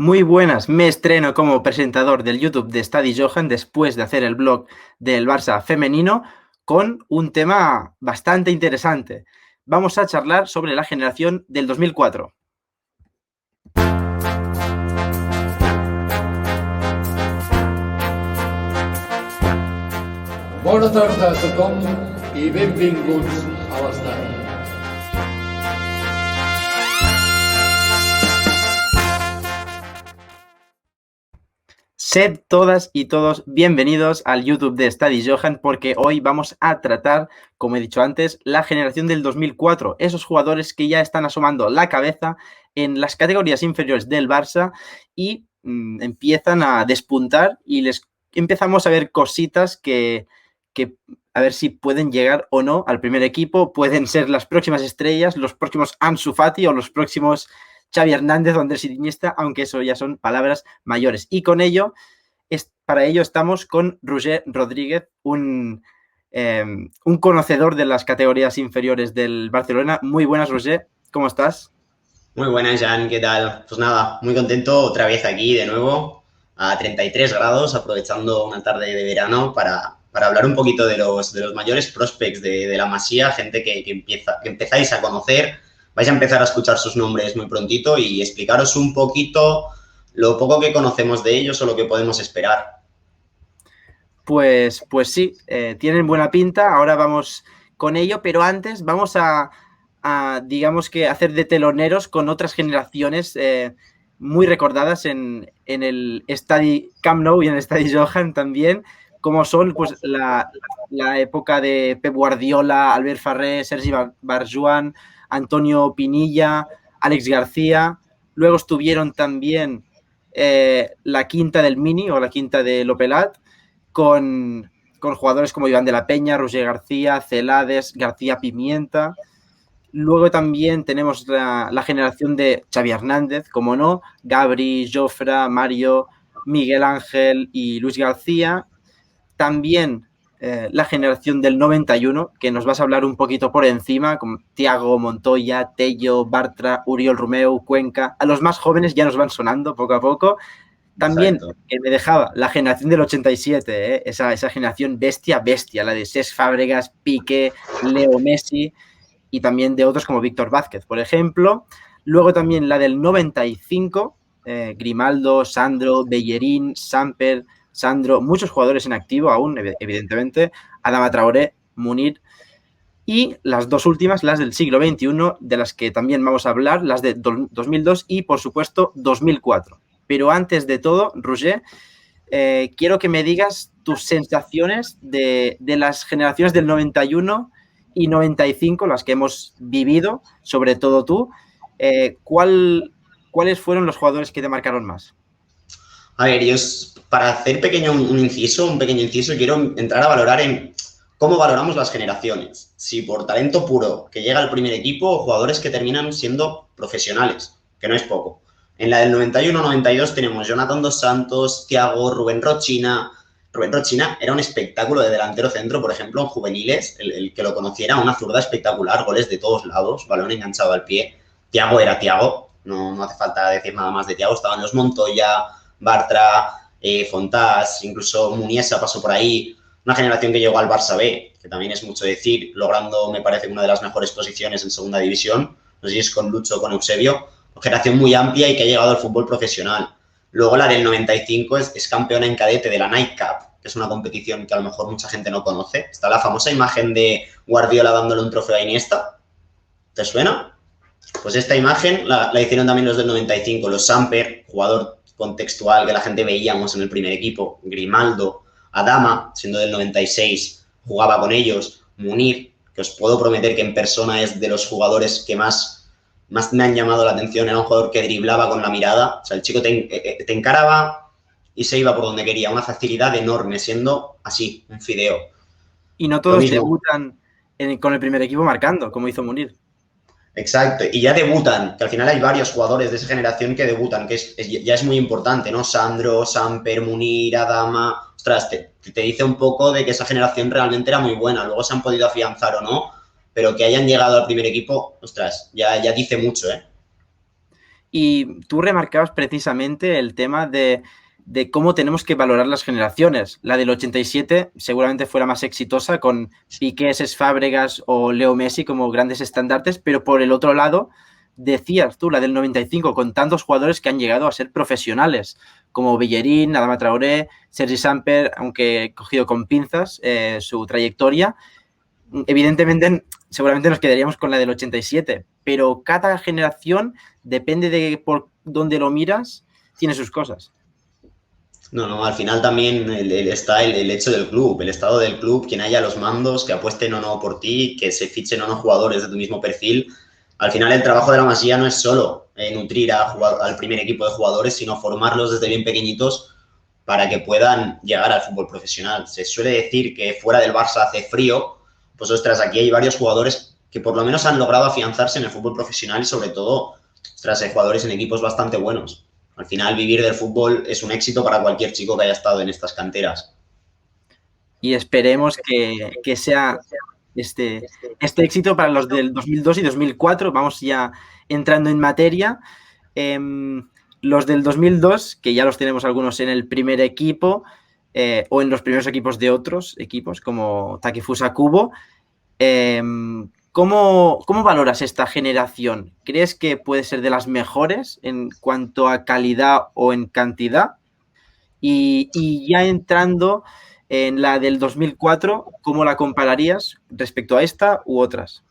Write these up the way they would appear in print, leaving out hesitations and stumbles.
Muy buenas, me estreno como presentador del YouTube de Stadi Johan después de hacer el blog del Barça femenino con un tema bastante interesante. Vamos a charlar sobre la generación del 2004. Bona tarda a tothom i benvinguts a l'estadi. Sed todas y todos bienvenidos al YouTube de Stadi Johan porque hoy vamos a tratar, como he dicho antes, la generación del 2004, esos jugadores que ya están asomando la cabeza en las categorías inferiores del Barça y empiezan a despuntar y les empezamos a ver cositas que a ver si pueden llegar o no al primer equipo, pueden ser las próximas estrellas, los próximos Ansu Fati o los próximos Xavi Hernández o Andrés Iniesta, aunque eso ya son palabras mayores. Y con ello, para ello estamos con Roger Rodríguez, un conocedor de las categorías inferiores del Barcelona. Muy buenas, Roger, ¿cómo estás? Muy buenas, Jan, ¿qué tal? Pues nada, muy contento otra vez aquí de nuevo a 33 grados, aprovechando una tarde de verano para hablar un poquito de los mayores prospects de la Masía, gente que empezáis a conocer. Vais a empezar a escuchar sus nombres muy prontito y explicaros un poquito lo poco que conocemos de ellos o lo que podemos esperar. Pues sí, tienen buena pinta, ahora vamos con ello, pero antes vamos a digamos que hacer de teloneros con otras generaciones muy recordadas en el Stadi Camp Nou y en el Stadi Johan también, como son pues la época de Pep Guardiola, Albert Farré, Sergi Barjuan, Antonio Pinilla, Alex García. Luego estuvieron también la quinta del Mini o la quinta de Lopelat con jugadores como Iván de la Peña, Roger García, Celades, García Pimienta. Luego también tenemos la generación de Xavi Hernández, como no, Gabri, Jofra, Mario, Miguel Ángel y Luis García. También la generación del 91, que nos vas a hablar un poquito por encima, con Thiago, Montoya, Tello, Bartra, Uriol Romeu, Cuenca. A los más jóvenes ya nos van sonando poco a poco. También me dejaba la generación del 87, esa generación bestia, la de Cesc Fábregas, Piqué, Leo Messi y también de otros como Víctor Vázquez, por ejemplo. Luego también la del 95, Grimaldo, Sandro, Bellerín, Samper, Sandro, muchos jugadores en activo aún, evidentemente, Adama Traoré, Munir, y las dos últimas, las del siglo XXI, de las que también vamos a hablar, las de 2002 y, por supuesto, 2004. Pero antes de todo, Roger, quiero que me digas tus sensaciones de las generaciones del 91 y 95, las que hemos vivido, sobre todo tú. ¿Cuáles fueron los jugadores que te marcaron más? A ver, yo para hacer un pequeño inciso, quiero entrar a valorar en cómo valoramos las generaciones. Si por talento puro que llega al primer equipo o jugadores que terminan siendo profesionales, que no es poco. En la del 91-92 tenemos Jonathan Dos Santos, Thiago, Rubén Rochina. Rubén Rochina era un espectáculo de delantero centro, por ejemplo, en juveniles. El que lo conociera, una zurda espectacular, goles de todos lados, balón enganchado al pie. Thiago era Thiago, no hace falta decir nada más de Thiago. Estaban los Montoya, Bartra, Fontás, incluso Muniesa pasó por ahí. Una generación que llegó al Barça B, que también es mucho decir, logrando, me parece, una de las mejores posiciones en segunda división. No sé si es con Lucho o con Eusebio. Una generación muy amplia y que ha llegado al fútbol profesional. Luego la del 95 es campeona en cadete de la Nike Cup, que es una competición que a lo mejor mucha gente no conoce. Está la famosa imagen de Guardiola dándole un trofeo a Iniesta. ¿Te suena? Pues esta imagen la hicieron también los del 95. Los Samper, jugador contextual que la gente veíamos en el primer equipo. Grimaldo, Adama, siendo del 96, jugaba con ellos. Munir, que os puedo prometer que en persona es de los jugadores que más me han llamado la atención. Era un jugador que driblaba con la mirada. O sea, el chico te encaraba y se iba por donde quería. Una facilidad enorme, siendo así, un fideo. Y no todos debutan con el primer equipo marcando, como hizo Munir. Exacto, y ya debutan, que al final hay varios jugadores de esa generación que debutan, que ya es muy importante, ¿no? Sandro, Samper, Munir, Adama. Ostras, te dice un poco de que esa generación realmente era muy buena. Luego se han podido afianzar o no, pero que hayan llegado al primer equipo, ostras, ya dice mucho, ¿eh? Y tú remarcabas precisamente el tema de cómo tenemos que valorar las generaciones. La del 87 seguramente fue la más exitosa, con Piqué, Cesc Fábregas o Leo Messi como grandes estandartes, pero por el otro lado, decías tú, la del 95, con tantos jugadores que han llegado a ser profesionales, como Bellerín, Adama Traoré, Sergi Samper, aunque cogido con pinzas su trayectoria. Evidentemente, seguramente nos quedaríamos con la del 87, pero cada generación, depende de por dónde lo miras, tiene sus cosas. No, al final también está el hecho del club, el estado del club, quien haya los mandos, que apuesten o no por ti, que se fichen o no jugadores de tu mismo perfil. Al final el trabajo de la Masía no es solo nutrir al primer equipo de jugadores, sino formarlos desde bien pequeñitos para que puedan llegar al fútbol profesional. Se suele decir que fuera del Barça hace frío, pues ostras, aquí hay varios jugadores que por lo menos han logrado afianzarse en el fútbol profesional y sobre todo, ostras, hay jugadores en equipos bastante buenos. Al final, vivir del fútbol es un éxito para cualquier chico que haya estado en estas canteras. Y esperemos que sea este éxito para los del 2002 y 2004. Vamos ya entrando en materia. Los del 2002, que ya los tenemos algunos en el primer equipo o en los primeros equipos de otros equipos, como Takefusa Kubo. ¿Cómo valoras esta generación? ¿Crees que puede ser de las mejores en cuanto a calidad o en cantidad? Y ya entrando en la del 2004, ¿cómo la compararías respecto a esta u otras?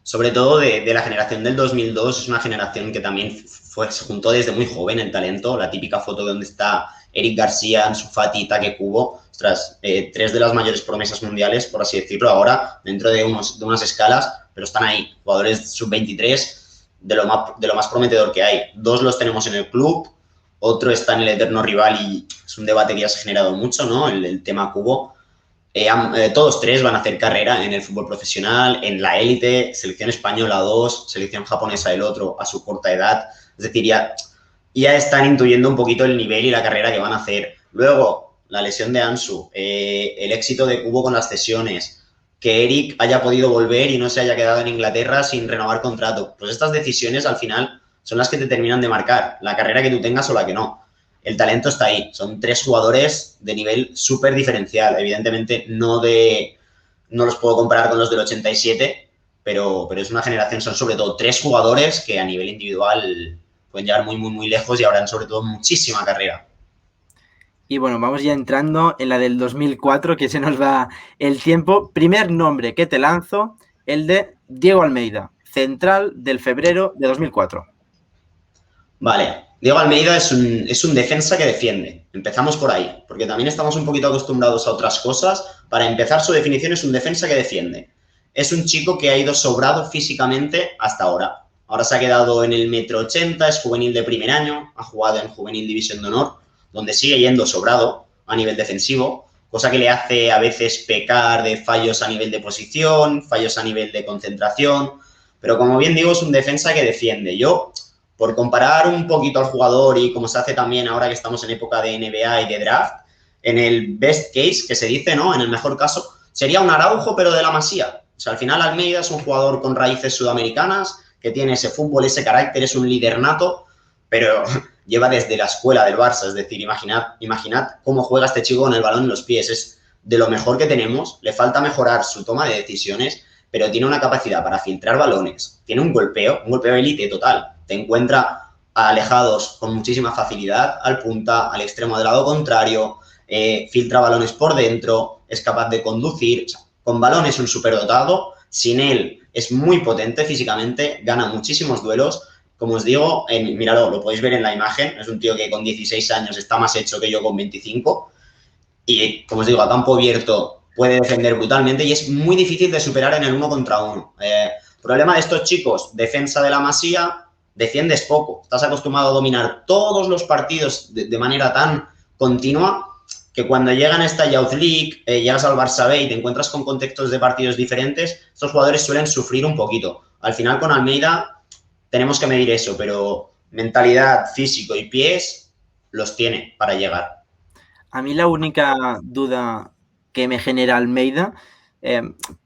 Sobre todo de la generación del 2002, es una generación que también se juntó desde muy joven en talento. La típica foto donde está Eric García, Ansu Fati y Take Kubo, ostras, tres de las mayores promesas mundiales, por así decirlo, ahora, dentro de unas escalas, pero están ahí, jugadores sub-23 de lo más prometedor que hay. Dos los tenemos en el club, otro está en el eterno rival y es un debate que ya se ha generado mucho, ¿no? El tema Kubo. Todos tres van a hacer carrera en el fútbol profesional, en la élite, selección española 2, selección japonesa el otro a su corta edad. Es decir, ya están intuyendo un poquito el nivel y la carrera que van a hacer. Luego, la lesión de Ansu, el éxito de Kubo con las cesiones, que Eric haya podido volver y no se haya quedado en Inglaterra sin renovar contrato. Pues estas decisiones al final son las que te terminan de marcar la carrera que tú tengas o la que no. El talento está ahí. Son tres jugadores de nivel súper diferencial. Evidentemente no los puedo comparar con los del 87, pero es una generación, son sobre todo tres jugadores que a nivel individual pueden llegar muy, muy, muy lejos y habrán sobre todo muchísima carrera. Y bueno, vamos ya entrando en la del 2004, que se nos va el tiempo. Primer nombre que te lanzo, el de Diego Almeida, central del febrero de 2004. Vale, Diego Almeida es un defensa que defiende. Empezamos por ahí, porque también estamos un poquito acostumbrados a otras cosas. Para empezar, su definición es un defensa que defiende. Es un chico que ha ido sobrado físicamente hasta ahora. Ahora se ha quedado en el 1,80 m, es juvenil de primer año, ha jugado en Juvenil División de Honor, donde sigue yendo sobrado a nivel defensivo, cosa que le hace a veces pecar de fallos a nivel de posición, fallos a nivel de concentración, pero como bien digo, es un defensa que defiende. Yo, por comparar un poquito al jugador y como se hace también ahora que estamos en época de NBA y de draft, en el best case, que se dice, ¿no? En el mejor caso, sería un Araujo, pero de la Masía. O sea, al final Almeida es un jugador con raíces sudamericanas, que tiene ese fútbol, ese carácter, es un líder nato, pero lleva desde la escuela del Barça. Es decir, imaginad cómo juega este chico con el balón en los pies. Es de lo mejor que tenemos. Le falta mejorar su toma de decisiones, pero tiene una capacidad para filtrar balones. Tiene un golpeo élite total. Te encuentra alejados con muchísima facilidad, al punta, al extremo del lado contrario, filtra balones por dentro, es capaz de conducir. O sea, con balón es un superdotado. Sin él es muy potente físicamente, gana muchísimos duelos. Como os digo, míralo, lo podéis ver en la imagen, es un tío que con 16 años está más hecho que yo con 25 y, como os digo, a campo abierto puede defender brutalmente y es muy difícil de superar en el 1 contra 1. Problema de estos chicos, defensa de la Masía, defiendes poco, estás acostumbrado a dominar todos los partidos de manera tan continua que cuando llegan a esta Youth League, llegas al Barça B y te encuentras con contextos de partidos diferentes, estos jugadores suelen sufrir un poquito. Al final con Almeida tenemos que medir eso, pero mentalidad, físico y pies los tiene para llegar. A mí la única duda que me genera Almeida,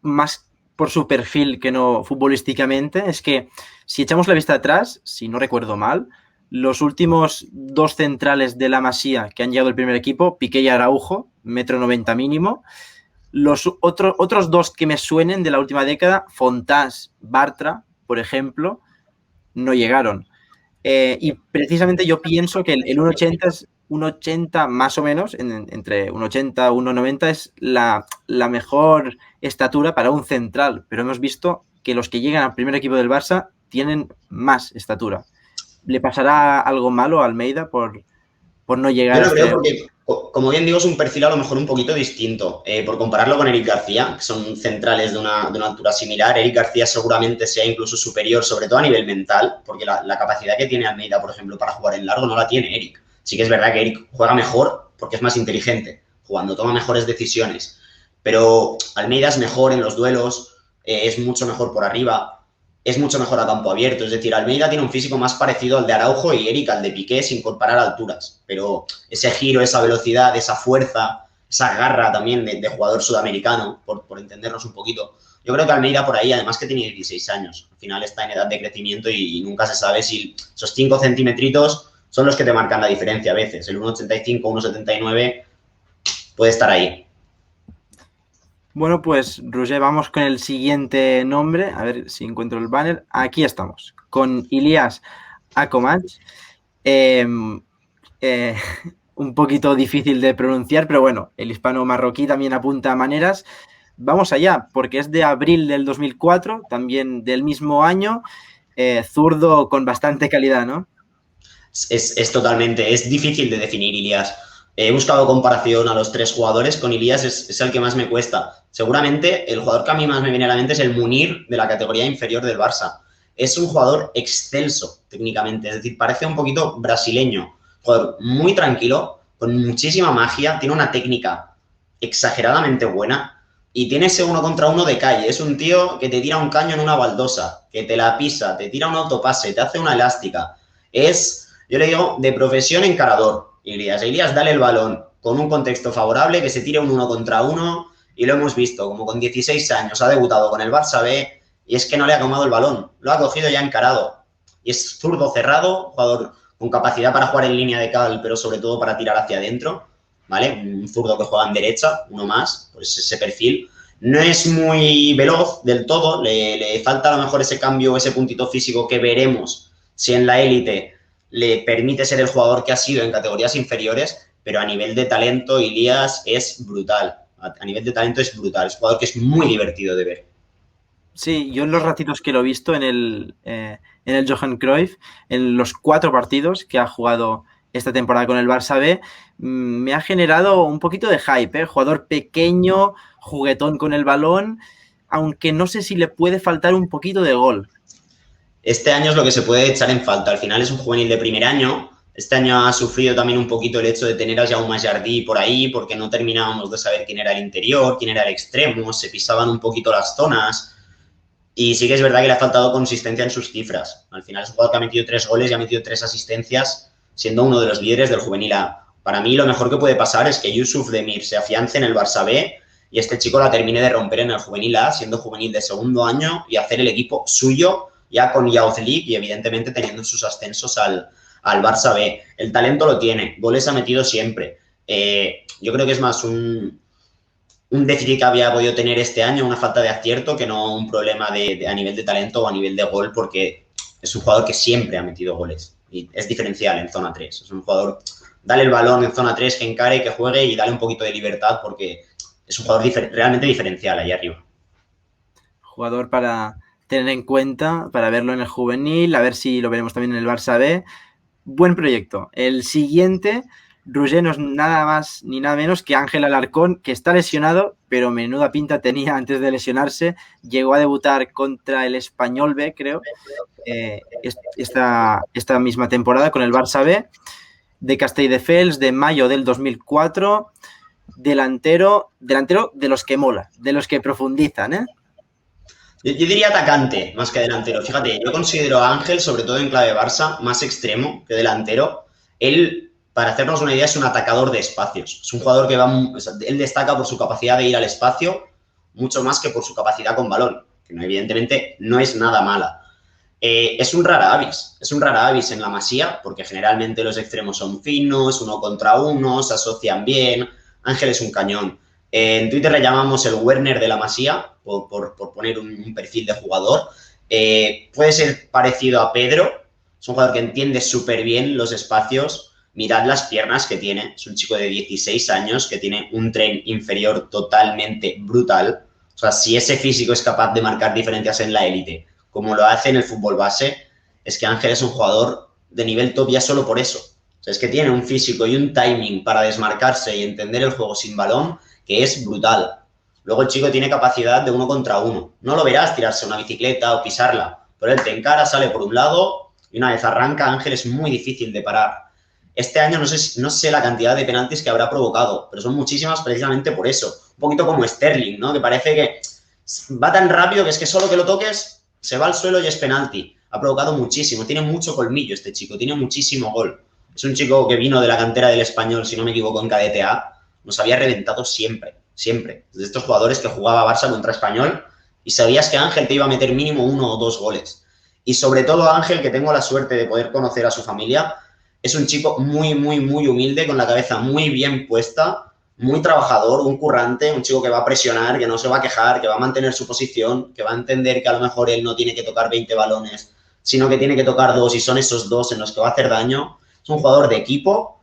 más por su perfil que no futbolísticamente. Es que si echamos la vista atrás, si no recuerdo mal, los últimos 2 centrales de la Masía que han llegado al primer equipo, Piqué y Araujo, 1,90 m mínimo. Los otros 2 que me suenen de la última década, Fontás, Bartra, por ejemplo, no llegaron. Y precisamente yo pienso que el 1,80 es 1,80 más o menos, entre 1,80 y 1,90 es la mejor estatura para un central, pero hemos visto que los que llegan al primer equipo del Barça tienen más estatura. ¿Le pasará algo malo a Almeida por no llegar Yo a no creo porque, como bien digo, es un perfil a lo mejor un poquito distinto. Por compararlo con Eric García, que son centrales de una altura similar, Eric García seguramente sea incluso superior, sobre todo a nivel mental, porque la capacidad que tiene Almeida, por ejemplo, para jugar en largo no la tiene Eric. Sí que es verdad que Eric juega mejor porque es más inteligente, jugando toma mejores decisiones. Pero Almeida es mejor en los duelos, es mucho mejor por arriba, es mucho mejor a campo abierto. Es decir, Almeida tiene un físico más parecido al de Araujo y Eric al de Piqué sin comparar alturas. Pero ese giro, esa velocidad, esa fuerza, esa garra también de jugador sudamericano, por entendernos un poquito. Yo creo que Almeida por ahí, además que tiene 16 años, al final está en edad de crecimiento y nunca se sabe si esos 5 centímetros son los que te marcan la diferencia a veces. El 1,85, 1,79 puede estar ahí. Bueno, pues, Roger, vamos con el siguiente nombre. A ver si encuentro el banner. Aquí estamos, con Ilias Akomach. Un poquito difícil de pronunciar, pero bueno, el hispano marroquí también apunta a maneras. Vamos allá, porque es de abril del 2004, también del mismo año. Zurdo con bastante calidad, ¿no? Es totalmente, es difícil de definir, Ilias. He buscado comparación a los 3 jugadores, con Ilias es el que más me cuesta. Seguramente el jugador que a mí más me viene a la mente es el Munir de la categoría inferior del Barça. Es un jugador excelso técnicamente, es decir, parece un poquito brasileño. Jugador muy tranquilo, con muchísima magia, tiene una técnica exageradamente buena y tiene ese 1 contra 1 de calle. Es un tío que te tira un caño en una baldosa, que te la pisa, te tira un autopase, te hace una elástica. Yo le digo, de profesión encarador. Ilias, dale el balón con un contexto favorable, que se tire un 1 contra 1 y lo hemos visto, como con 16 años ha debutado con el Barça B y es que no le ha tomado el balón, lo ha cogido ya encarado. Y es zurdo cerrado, jugador con capacidad para jugar en línea de cal, pero sobre todo para tirar hacia adentro, ¿vale? Un zurdo que juega en derecha, uno más, pues ese perfil. No es muy veloz del todo, le falta a lo mejor ese cambio, ese puntito físico que veremos si en la élite le permite ser el jugador que ha sido en categorías inferiores, pero a nivel de talento, Ilias es brutal. A nivel de talento es brutal. Es un jugador que es muy divertido de ver. Sí, yo en los ratitos que lo he visto en el Johan Cruyff, en los 4 partidos que ha jugado esta temporada con el Barça B, me ha generado un poquito de hype, ¿eh? Jugador pequeño, juguetón con el balón, aunque no sé si le puede faltar un poquito de gol. Este año es lo que se puede echar en falta. Al final es un juvenil de primer año. Este año ha sufrido también un poquito el hecho de tener a Jaume Jardí por ahí, porque no terminábamos de saber quién era el interior, quién era el extremo, se pisaban un poquito las zonas. Y sí que es verdad que le ha faltado consistencia en sus cifras. Al final es un jugador que ha metido 3 goles y ha metido 3 asistencias, siendo uno de los líderes del juvenil A. Para mí lo mejor que puede pasar es que Yusuf Demir se afiance en el Barça B y este chico la termine de romper en el juvenil A, siendo juvenil de segundo año y hacer el equipo suyo, ya con Youth League y evidentemente teniendo sus ascensos al Barça B. El talento lo tiene, goles ha metido siempre. Yo creo que es más un déficit que había podido tener este año, una falta de acierto, que no un problema a nivel de talento o a nivel de gol, porque es un jugador que siempre ha metido goles y es diferencial en zona 3. Es un jugador, dale el balón en zona 3, que encare, que juegue y dale un poquito de libertad, porque es un jugador realmente diferencial ahí arriba. Jugador para tener en cuenta, para verlo en el juvenil, a ver si lo veremos también en el Barça B. Buen proyecto. El siguiente, Roger, no es nada más ni nada menos que Ángel Alarcón, que está lesionado, pero menuda pinta tenía antes de lesionarse. Llegó a debutar contra el Español B, creo, esta misma temporada con el Barça B, de Castelldefels, de mayo del 2004. Delantero de los que mola, de los que profundizan, ¿eh? Yo diría atacante más que delantero. Fíjate, yo considero a Ángel, sobre todo en clave Barça, más extremo que delantero. Él, para hacernos una idea, es un atacador de espacios. Es un jugador que él destaca por su capacidad de ir al espacio, mucho más que por su capacidad con balón, que evidentemente no es nada mala. Es un rara avis en la Masía, porque generalmente los extremos son finos, 1 contra 1, se asocian bien. Ángel es un cañón. En Twitter le llamamos el Werner de la Masía, por poner un perfil de jugador. Puede ser parecido a Pedro, es un jugador que entiende súper bien los espacios. Mirad las piernas que tiene, es un chico de 16 años que tiene un tren inferior totalmente brutal. O sea, si ese físico es capaz de marcar diferencias en la élite, como lo hace en el fútbol base, es que Ángel es un jugador de nivel top ya solo por eso. O sea, es que tiene un físico y un timing para desmarcarse y entender el juego sin balón que es brutal. Luego el chico tiene capacidad de 1 contra 1. No lo verás tirarse una bicicleta o pisarla, pero él te encara, sale por un lado y una vez arranca, Ángel es muy difícil de parar. Este año no sé la cantidad de penaltis que habrá provocado, pero son muchísimas precisamente por eso. Un poquito como Sterling, ¿no? Que parece que va tan rápido que es que solo que lo toques se va al suelo y es penalti. Ha provocado muchísimo. Tiene mucho colmillo este chico. Tiene muchísimo gol. Es un chico que vino de la cantera del Español, si no me equivoco, en Cadete A. Nos había reventado siempre. Siempre. De estos jugadores que jugaba Barça contra Español y sabías que Ángel te iba a meter mínimo 1 o 2 goles. Y sobre todo Ángel, que tengo la suerte de poder conocer a su familia, es un chico muy, muy, muy humilde, con la cabeza muy bien puesta, muy trabajador, un currante, un chico que va a presionar, que no se va a quejar, que va a mantener su posición, que va a entender que a lo mejor él no tiene que tocar 20 balones, sino que tiene que tocar 2 y son esos 2 en los que va a hacer daño. Es un jugador de equipo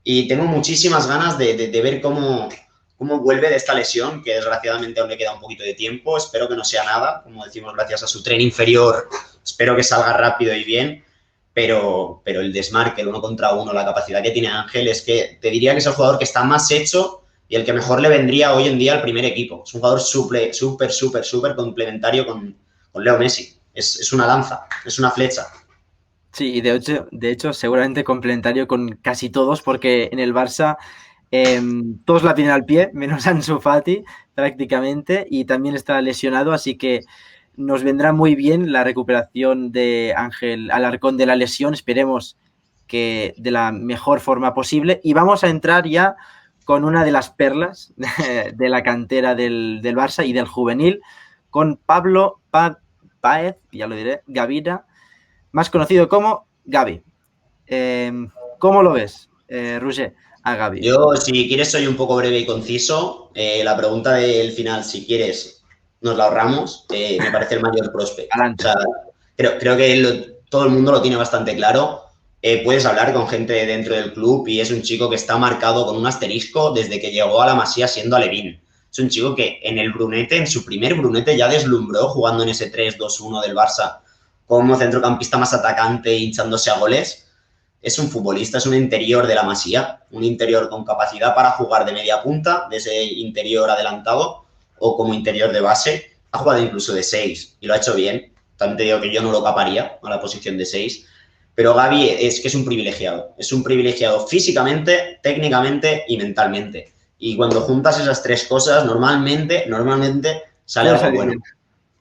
y tengo muchísimas ganas de ver cómo vuelve de esta lesión, que desgraciadamente aún le queda un poquito de tiempo. Espero que no sea nada, como decimos, gracias a su tren inferior, espero que salga rápido y bien. Pero el desmarque, el 1 contra 1, la capacidad que tiene Ángel, es que te diría que es el jugador que está más hecho y el que mejor le vendría hoy en día al primer equipo. Es un jugador súper complementario con Leo Messi. Es una lanza, es una flecha. Sí, y de hecho seguramente complementario con casi todos, porque en el Barça todos la tienen al pie, menos Ansu Fati prácticamente, y también está lesionado, así que nos vendrá muy bien la recuperación de Ángel Alarcón de la lesión, esperemos que de la mejor forma posible. Y vamos a entrar ya con una de las perlas de la cantera del Barça y del juvenil, con Pablo Páez, ya lo diré, Gavira, más conocido como Gavi. ¿Cómo lo ves, Roger, a Gavi? Yo, si quieres, soy un poco breve y conciso. La pregunta del final, si quieres, nos la ahorramos. Me parece el mayor prospect. O sea, creo que todo el mundo lo tiene bastante claro. Puedes hablar con gente dentro del club y es un chico que está marcado con un asterisco desde que llegó a la Masía siendo alevín. Es un chico que en su primer Brunete, ya deslumbró jugando en ese 3-2-1 del Barça como centrocampista más atacante, hinchándose a goles. Es un futbolista, es un interior de la Masía, un interior con capacidad para jugar de media punta, de ese interior adelantado, o como interior de base. Ha jugado incluso de 6 y lo ha hecho bien. Tanto digo que yo no lo caparía a la posición de 6. Pero Gavi es que es un privilegiado físicamente, técnicamente y mentalmente. Y cuando juntas esas 3 cosas, normalmente sale algo bueno.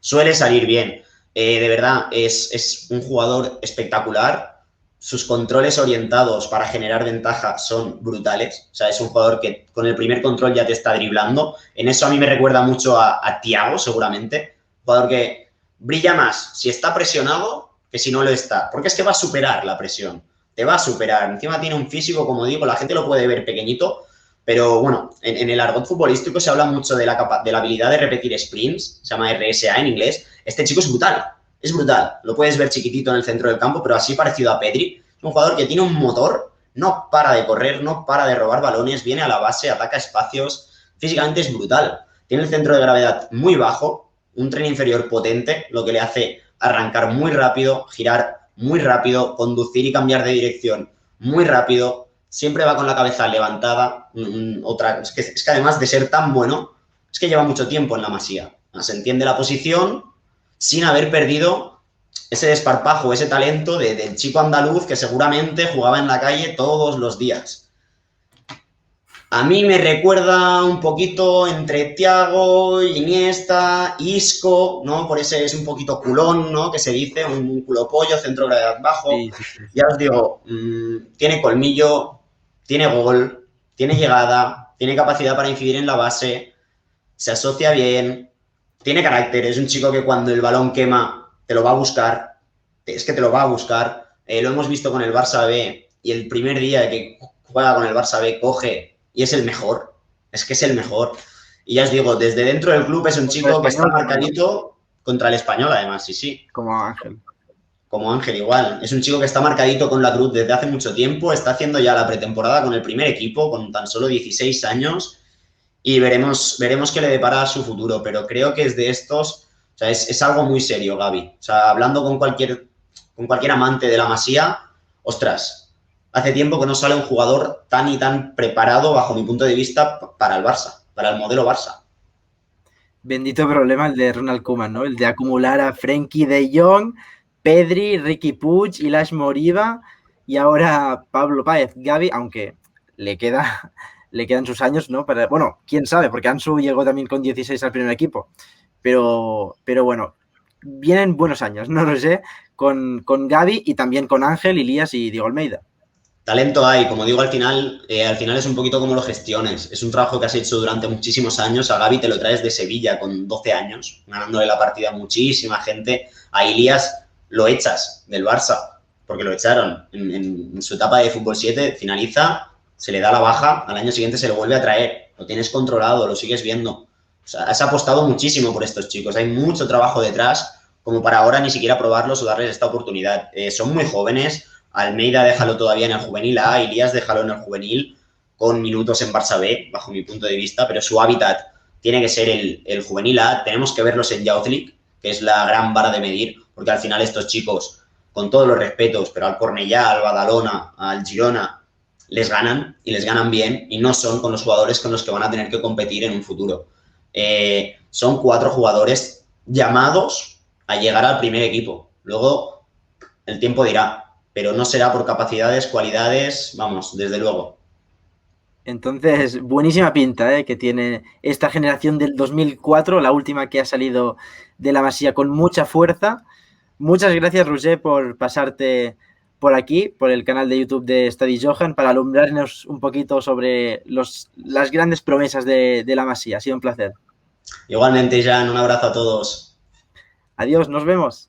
Suele salir bien. De verdad, es un jugador espectacular. Sus controles orientados para generar ventaja son brutales. O sea, es un jugador que con el primer control ya te está driblando. En eso a mí me recuerda mucho a Thiago, seguramente. Un jugador que brilla más si está presionado que si no lo está. Porque es que va a superar la presión. Te va a superar. Encima tiene un físico, como digo, la gente lo puede ver pequeñito. Pero bueno, en el argot futbolístico se habla mucho de la habilidad de repetir sprints. Se llama RSA en inglés. Este chico es brutal. Es brutal. Lo puedes ver chiquitito en el centro del campo, pero así parecido a Pedri. Es un jugador que tiene un motor, no para de correr, no para de robar balones, viene a la base, ataca espacios. Físicamente es brutal. Tiene el centro de gravedad muy bajo, un tren inferior potente, lo que le hace arrancar muy rápido, girar muy rápido, conducir y cambiar de dirección muy rápido. Siempre va con la cabeza levantada. Es que además de ser tan bueno, es que lleva mucho tiempo en la Masía. Se entiende la posición sin haber perdido ese desparpajo, ese talento del chico andaluz que seguramente jugaba en la calle todos los días. A mí me recuerda un poquito entre Thiago, Iniesta, Isco, ¿no? Por ese es un poquito culón, ¿no? Que se dice, un culopollo, centro de gravedad bajo. Sí. Ya os digo, tiene colmillo, tiene gol, tiene llegada, tiene capacidad para incidir en la base, se asocia bien, tiene carácter, es un chico que cuando el balón quema te lo va a buscar, es que te lo va a buscar. Lo hemos visto con el Barça B y el primer día que juega con el Barça B coge y es el mejor, es que es el mejor. Y ya os digo, desde dentro del club es un chico que está marcadito contra el Español, además, sí. Como Ángel. Como Ángel, igual. Es un chico que está marcadito con la cruz desde hace mucho tiempo, está haciendo ya la pretemporada con el primer equipo, con tan solo 16 años, y veremos qué le depara su futuro, pero creo que es de estos, o sea, es algo muy serio, Gavi. O sea, hablando con cualquier amante de la Masía, ostras, hace tiempo que no sale un jugador tan y tan preparado, bajo mi punto de vista, para el Barça, para el modelo Barça. Bendito problema el de Ronald Koeman, ¿no? El de acumular a Frenkie de Jong, Pedri, Riqui Puig, Ilaix Moriba y ahora Pablo Páez. Gavi, aunque le quedan sus años, ¿no? Bueno, quién sabe, porque Ansu llegó también con 16 al primer equipo. Pero bueno, vienen buenos años, no lo sé, con Gavi y también con Ángel, Ilías y Diego Almeida. Talento hay, como digo, al final es un poquito como lo gestiones. Es un trabajo que has hecho durante muchísimos años. A Gavi te lo traes de Sevilla con 12 años, ganándole la partida a muchísima gente. A Ilías lo echas del Barça, porque lo echaron en su etapa de fútbol 7, finaliza, se le da la baja, al año siguiente se lo vuelve a traer. Lo tienes controlado, lo sigues viendo. O sea, has apostado muchísimo por estos chicos. Hay mucho trabajo detrás como para ahora ni siquiera probarlos o darles esta oportunidad. Son muy jóvenes. Almeida déjalo todavía en el juvenil A, Ilías déjalo en el juvenil, con minutos en Barça B, bajo mi punto de vista, pero su hábitat tiene que ser el juvenil A. Tenemos que verlos en Youth League, que es la gran vara de medir, porque al final estos chicos, con todos los respetos, pero al Cornellá, al Badalona, al Girona, les ganan y les ganan bien y no son con los jugadores con los que van a tener que competir en un futuro. Son 4 jugadores llamados a llegar al primer equipo. Luego el tiempo dirá, pero no será por capacidades, cualidades, vamos, desde luego. Entonces, buenísima pinta que tiene esta generación del 2004, la última que ha salido de la Masía con mucha fuerza. Muchas gracias, Roger, por pasarte por aquí, por el canal de YouTube de Stadi Johan, para alumbrarnos un poquito sobre las grandes promesas de la Masía. Ha sido un placer. Igualmente, Jan, un abrazo a todos. Adiós, nos vemos.